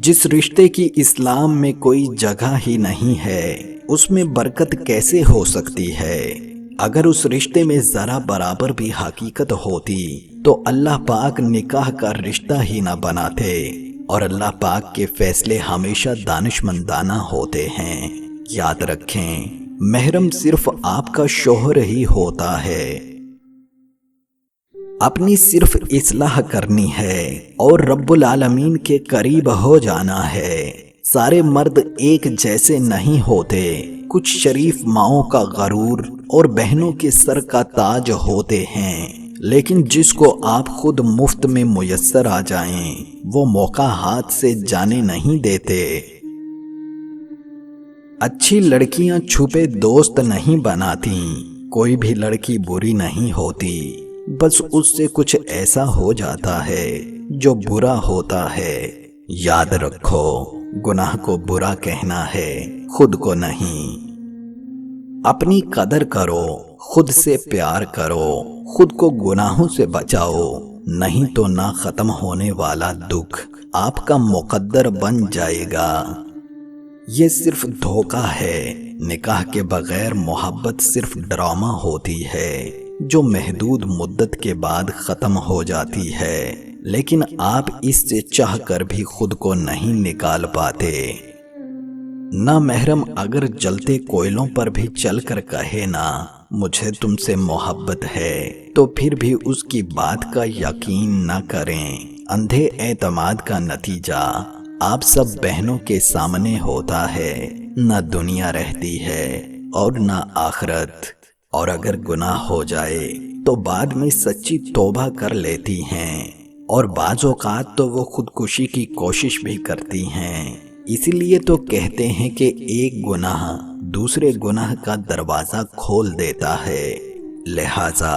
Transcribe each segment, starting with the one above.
جس رشتے کی اسلام میں کوئی جگہ ہی نہیں ہے اس میں برکت کیسے ہو سکتی ہے؟ اگر اس رشتے میں ذرا برابر بھی حقیقت ہوتی تو اللہ پاک نکاح کا رشتہ ہی نہ بناتے، اور اللہ پاک کے فیصلے ہمیشہ دانشمندانہ ہوتے ہیں۔ یاد رکھیں، محرم صرف آپ کا شوہر ہی ہوتا ہے۔ اپنی صرف اصلاح کرنی ہے اور رب العالمین کے قریب ہو جانا ہے۔ سارے مرد ایک جیسے نہیں ہوتے، کچھ شریف ماؤں کا غرور اور بہنوں کے سر کا تاج ہوتے ہیں، لیکن جس کو آپ خود مفت میں میسر آ جائیں وہ موقع ہاتھ سے جانے نہیں دیتے۔ اچھی لڑکیاں چھپے دوست نہیں بناتی، کوئی بھی لڑکی بری نہیں ہوتی، بس اس سے کچھ ایسا ہو جاتا ہے جو برا ہوتا ہے۔ یاد رکھو، گناہ کو برا کہنا ہے، خود کو نہیں۔ اپنی قدر کرو، خود سے پیار کرو، خود کو گناہوں سے بچاؤ، نہیں تو نہ ختم ہونے والا دکھ آپ کا مقدر بن جائے گا۔ یہ صرف دھوکہ ہے، نکاح کے بغیر محبت صرف ڈرامہ ہوتی ہے جو محدود مدت کے بعد ختم ہو جاتی ہے، لیکن آپ اس سے چاہ کر بھی خود کو نہیں نکال پاتے۔ نہ محرم اگر جلتے کوئلوں پر بھی چل کر کہے نا مجھے تم سے محبت ہے تو پھر بھی اس کی بات کا یقین نہ کریں۔ اندھے اعتماد کا نتیجہ آپ سب بہنوں کے سامنے ہوتا ہے، نہ دنیا رہتی ہے اور نہ آخرت۔ اور اگر گناہ ہو جائے تو بعد میں سچی توبہ کر لیتی ہیں، اور بعض اوقات تو وہ خودکشی کی کوشش بھی کرتی ہیں۔ اسی لیے تو کہتے ہیں کہ ایک گناہ دوسرے گناہ کا دروازہ کھول دیتا ہے۔ لہٰذا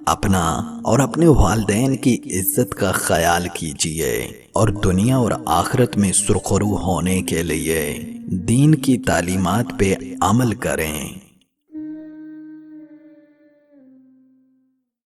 اپنا اور اپنے والدین کی عزت کا خیال کیجیے، اور دنیا اور آخرت میں سرخرو ہونے کے لیے دین کی تعلیمات پہ عمل کریں۔